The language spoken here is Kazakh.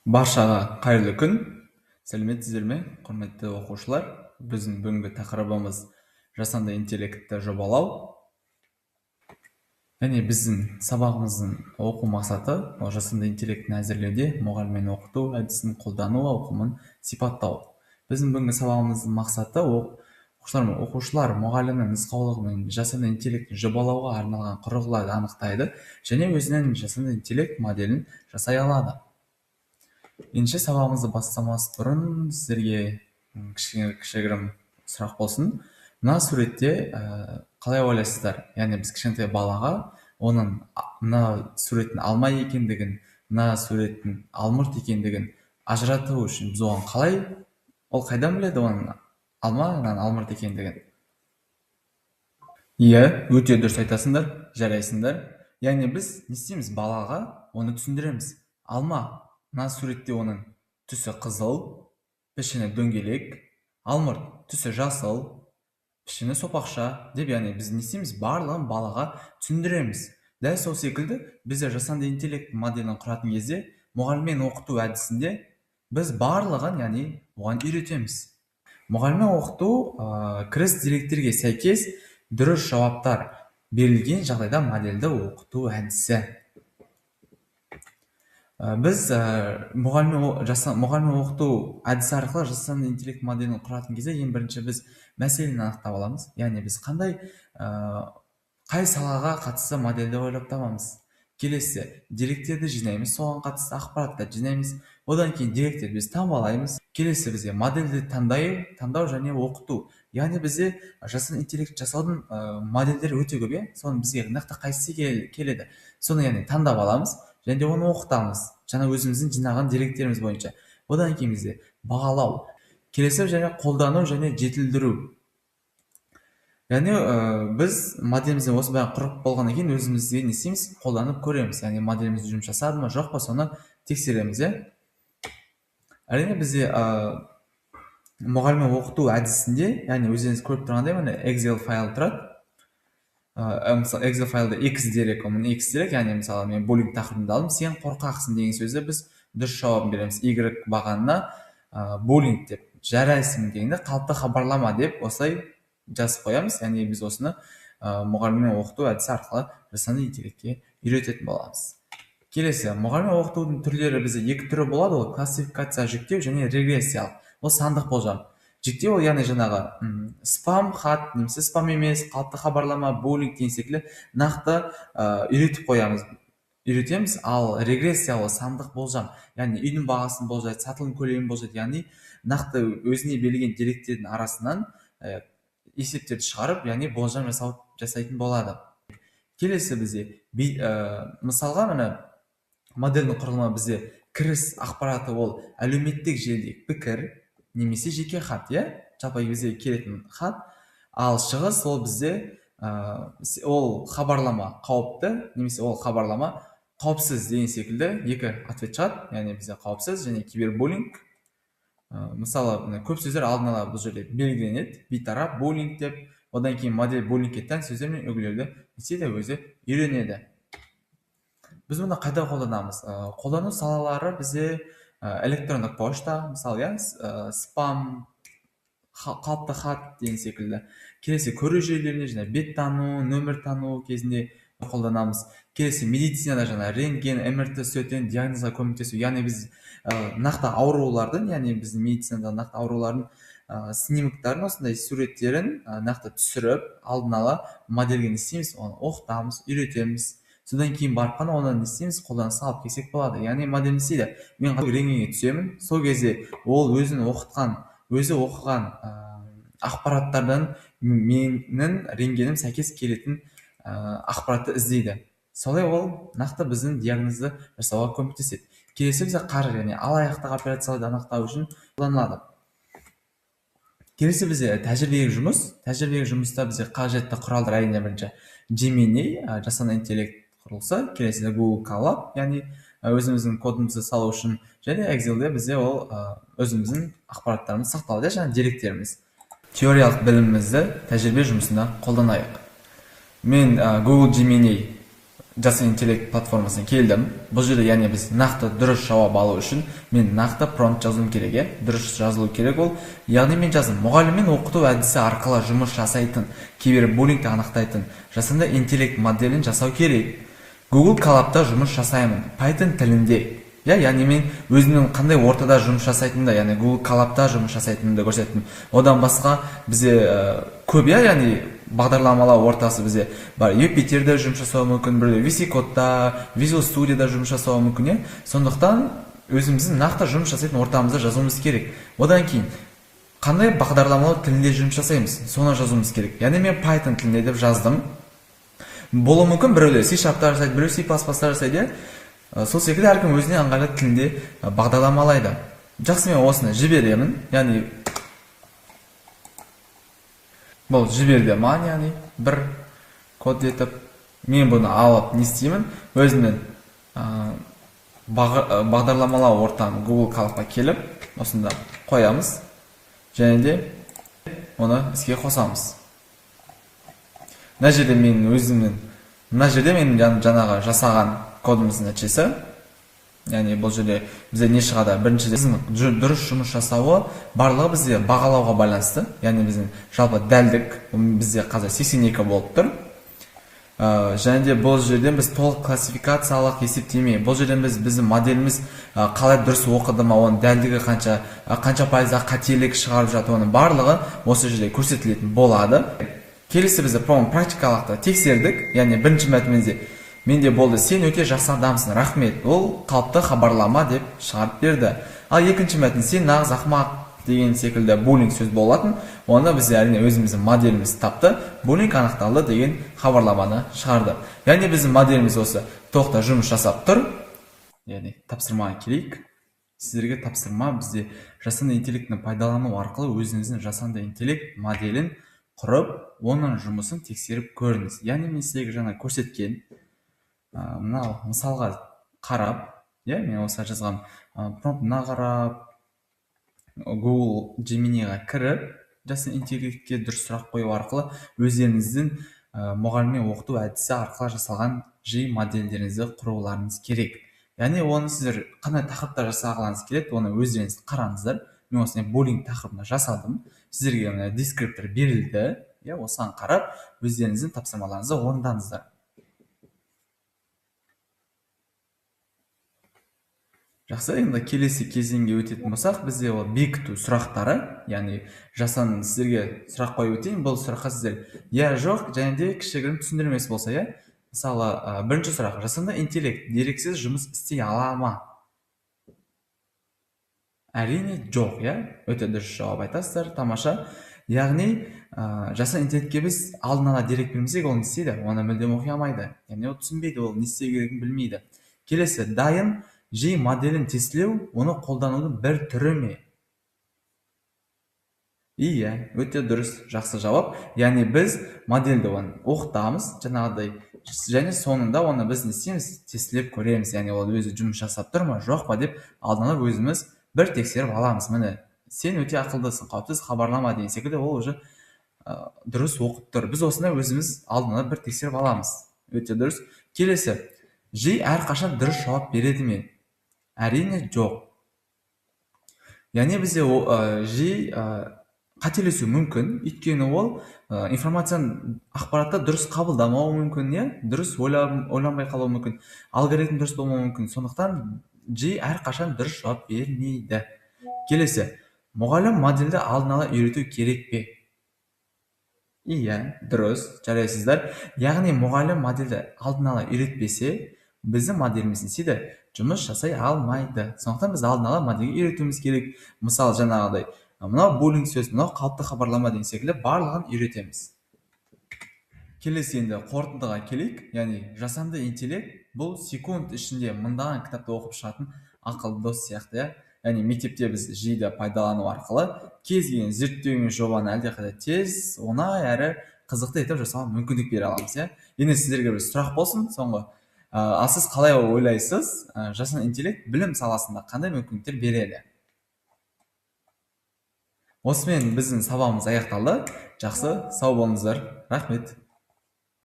Баршаға қайырлы күн. Сәлеметсіздер ме, құрметті оқушылар? Біздің бүгінгі тақырыбымыз жасанды интеллектті жобалау. Және біздің сабағымыздың оқу мақсаты ол жасанды интеллектіні әзірлеуде мұғаліммен оқыту әдісін қолдану ауқымын сипаттау. Біздің бүгінгі сабағымыздың мақсаты оқушылар мұғалімнің нұсқаулығымен жасанды интеллектті жобалауға арналған құрылғыларды анықтайды және өзінің жасанды интеллект моделін жасай алады. Енші сабағымызды бастамас бұрын сіздерге кішігірім сұрақ болсын. Мына суретте қалай ойлайсыздар? Яғни біз кішкентай балаға оның мына суреттің алма екендігін, мына суреттің алмұрт екендігін ажырату үшін біз оған қалай, ол қайдан біледі оның алма, алмұрт екендігін? Иә, өте дұрыс айтасыңдар, жарайсыңдар. Яғни біз не істейміз? Балаға оны түсіндіреміз. Алма, мына суретте оның түсі қызыл, пішіні дөңгелек, алмұрт түсі жасыл, пішіні сопақша деп, яғни біз не істейміз? Барлығын балаға түсіндіреміз. Дәл сол секілді біз жасанды интеллект моделін құратын кезде мұғаліммен оқыту әдісінде біз барлығын, яғни оған үйретеміз. Мұғаліммен оқыту кіріс деректерге сәйкес дұрыс жауаптар берілген жағдайда модельді оқыту әдісі. Біз мұғаліммен оқыту әдісі арқылы жасанды интеллект моделін құратын кезде ең бірінші біз мәселені анықтап аламыз. Яғни біз қай салаға қатысты модельді ойлап табамыз. Келесі деректерді жинаймыз, соған қатысты ақпаратты жинаймыз. Одан кейін деректерді біз таңбалаймыз. Келесі бізде модельді таңдау және оқыту. Яғни бізде жасанды интеллект жасаудың модельдері өте көп, соны бізге нақты қайсысы келеді. Соны яғни таңдап аламыз және оны оқытамыз. Жаңа өзіміздің жинаған деректеріміз бойынша. Одан кейін бізде бағалау. Келесі және қолдану және жетілдіру. Яғни біз моделімізді осы баян құрып болғаннан кейін өзімізге не істейміз? Қолданып көреміз. Яғни моделіміз жұмыс жасады ма, жоқ па, соны тексереміз. Әрине бізде мұғаліммен оқыту әдісінде, яғни өздеріңіз көріп тұрғандай, міне Excel файл тұрады. Мысалы Excel файлда X дерек, яғни мысалы мен буллинг тақырыбында алдым, сен қорқақсың деген сөзді біз дұрыс жауабын береміз. Y бағанына буллинг деп, жарайсың дегенде қалыпты хабарлама деп осылай жазып қоямыз. Яғни біз осыны мұғаліммен оқыту әдісі арқылы жасанды интеллектке үйрететін боламыз. Келесі, мұғаліммен оқытудың түрлері бізде екі түрі болады, ол классификация жүктеу және регрессиялық. Ол сандық болжам. Жүктеу ол яғни жаңағы спам хат, немесе спам емес, қалыпты хабарлама, буллинг деген секілді нақты үйретеміз. Ал регрессия ол сандық болжам, яғни үйдің бағасын болжайды, сатылым көлемін болжайды, яғни нақты өзіне берілген деректердің арасынан есептерді шығарып, яғни болжам жасайтын болады. Келесі бізде мысалға мына модельдің құрылымы бізде кіріс ақпараты ол әлеуметтік желідегі пікір немесе жеке хат, жалпы бізде келетін хат. Ал шығыс ол бізде ол хабарлама қауіпті немесе ол хабарлама қауіпсіз деген секілді екі ответ шығады. Яғни бізде қауіпсіз және кибербуллинг. Мысалы көп сөздер алдын ала бұл жерде белгіленеді, бейтарап буллинг деп. Одан кейін модель буллингке тән сөздер мен үлгілерді өзі үйренеді. Біз мұны қайда қолданамыз? Қолдану салалары бізде электрондық пошта, мысалы спам, қалыпты хат деген секілді. Келесі көру жүйелеріне бет тану, нөмір тану кезінде қолданамыз. Келесі медицинада рентген, МРТ сөтен диагнозға көмектесу. Яғни біз нақты аурулардың, яғни біздің медицинада нақты аурулардың снимоктарын, осындай суреттерін нақты түсіріп, алдын ала модельге не істейміз, оны оқытамыз, үйретеміз. Содан кейін барып қана оны не істейміз, қолданысқа алып келсек болады. Яғни модель не істейді? Мен рентгенге түсемін, сол кезде ол өзі оқыған ақпараттардан менің рентгенім сәйкес келетін ақпаратты іздейді. Солай ол нақты біздің диагнозды жасауға көмектеседі. Келесі бізде қаржы, яғни алаяқтық операцияларды анықтау үшін қолданылады. Келесі бізде тәжірибелік жұмыс. Тәжірибелік жұмыста бізде қажетті құралдар әрине бірінші Gemini, жасанды интеллект құрылысы. Келесі Google Colab, яғни өзіміздің кодымызды салу үшін, және Excelде бізде ол өзіміздің ақпараттарымыз сақталады, және деректеріміз. Теориялық білімімізді тәжірибе жұмысында қолданайық. Мен Google Gemini жасанды интеллект платформасына келдім. Бұл жерде яғни біз нақты дұрыс жауап алу үшін мен нақты промпт жазуым керек, иә? Дұрыс жазылу керек ол. Яғни мен жаздым: мұғаліммен оқыту әдісі арқылы жұмыс жасайтын, кибербуллингті анықтайтын жасанды интеллект моделін жасау керек. Google Colab'да жұмыс жасаймын, Python тілінде. Яғни мен өзімнің қандай ортада жұмыс жасайтынымды, яғни Google Colab'да жұмыс жасайтынымды көрсеттім. Одан басқа бізде көп, яғни бағдарламалау ортасы бізде бар. Юпитерде жұмыс жасауы мүмкін, біреуде VS Code'да, Visual Studio'да жұмыс жасауы мүмкін, сондықтан өзіміздің нақты жұмыс жасайтын ортамызда жазуымыз керек. Одан кейін қандай бағдарламалау тілінде жұмыс жасаймыз, соны жазуымыз керек. Яғни мен Python тілінде деп жаздым. Болуы мүмкін біреуде C# жасайды, біреу C++ жасайды. Сол секілді әркім өзіне ыңғайлы тілінде бағдарламалайды. Жақсы, мен осыны жіберемін. Яғни бұл жіберді маған, яғни бір код етіп, мен бұны алып не істеймін, өзімнің бағдарламалау ортам Google Colab'ға келіп, осында қоямыз, және де оны іске қосамыз. Мына жерде мен жаңағы жасаған кодымыздың нәтижесі. Яғни бұл жерде бізде не шығады? Біріншіден дұрыс жұмыс жасауы барлығы бізде бағалауға байланысты. Яғни біздің жалпы дәлдік бізде қазір 82 болып тұр. Және де бұл жерден біз толық классификациялық есептеме. Бұл жерден біздің моделіміз қалай дұрыс оқыды ма, оның дәлдігі қанша пайызға қателік шығарып жатыр, оның барлығы осы жерде көрсетілетін болады. Келесі бізді практикалықты тексердік. Яғни бірінші мәтінімізде менде болды: сен өте жақсы адамсың, рахмет, ол қалыпты хабарлама деп шығарып берді. Ал екінші мәтін: сен нағыз ақымақ деген секілді буллинг сөз болатын. Оны біз әрине өзіміздің моделіміз тапты, буллинг анықталды деген хабарламаны шығарды. Яғни біздің моделіміз осы тоқта жұмыс жасап тұр. Яғни тапсырмаға келейік. Сіздерге тапсырма: бізде жасанды интеллектіні пайдалану арқылы өзіңіздің жасанды интеллект моделін құрып, оның жұмысын тексеріп көріңіз. Яғни мен сіздерге жаңа көрсеткен мынау мысалға қарап, мен осы жазған промптына қарап, Google Gemini'ға кіріп, жасанды интеллектке дұрыс сұрақ қою арқылы өздеріңіздің мұғаліммен оқыту әдісі арқылы жасалған модельдеріңізді құруларыңыз керек. Яғни оны сіздер қандай тақырыпта жасағыларыңыз келеді, оны өздеріңіз қараңыздар. Мен осындай буллинг тақырыбына жасадым. Сіздерге дескриптор берілді. Осыған қарап, өздеріңіздің тапсырмаларыңызды орындаңыздар. Жақсы, енді келесі кезеңге өтетін болсақ, бізде ол бекіту сұрақтары, яғни сіздерге сұрақ қойып өтейін. Бұл сұраққа сіздер жоқ, және де кішігірім түсіндірмесі болса, мысалы, бірінші сұрақ: жасанды интеллект дерексіз жұмыс істей ала ма? Әрине жоқ, өте дұрыс жауап айтасыздар, тамаша. Яғни жасанды интеллектке біз алдын ала дерек бермесек, ол не істейді? Оны мүлдем оқи алмайды. Яғни ол түсінбейді, ол не істеу керегін білмейді. Келесі: дайын моделін тестілеу, оны қолданудың бір түрі ме? Иә, өте дұрыс, жақсы жауап. Яғни біз модельді оқытамыз, жаңағыдай, және соңында оны біз не істейміз? Тестілеп көреміз. Яғни ол өзі жұмыс жасап тұр ма, жоқ па деп алдын ала өзіміз бір тексеріп аламыз. Міне, сен өте ақылдысың, қауіпсіз хабарлама деген секілді, ол уже дұрыс оқып тұр. Біз осында өзіміз алдын ала бір тексеріп аламыз. Өте дұрыс. Келесі: әрқашан дұрыс жауап береді ме? Әрине жоқ. Яғни бізде қателесу мүмкін, өйткені ол информацияны, ақпаратты дұрыс қабылдамауы мүмкін, дұрыс ойланбай қалуы мүмкін, алгоритм дұрыс болмауы мүмкін. Сондықтан әрқашан дұрыс жауап бермейді. Келесі: мұғалім модельді алдын ала үйрету керек пе? Иә, дұрыс, жарайсыздар. Яғни мұғалім модельді алдын ала үйретпесе, біздің моделіміз жұмыс жасай алмайды. Сондықтан біз алдын ала модельге үйретуіміз керек. Мысалы, жаңағыдай, мынау буллинг сөз, мынау қалыпты хабарлама деген секілді барлығын үйретеміз. Келесі енді қорытындыға келейік. Яғни жасанды интеллект бұл секунд ішінде мыңдаған кітапты оқып шығатын ақылды дос сияқты. Яғни мектепте біз жиі пайдалану арқылы кез келген зерттеу мен жобаны әлдеқайда тез, оңай әрі қызықты етіп жасауға мүмкіндік бере аламыз. Енді сіздерге бір сұрақ болсын соңғы: ал сіз қалай ойлайсыз, жасанды интеллект білім саласында қандай мүмкіндіктер береді? Осымен біздің сабағымыз аяқталды. Жақсы, сау болыңыздар. Рахмет.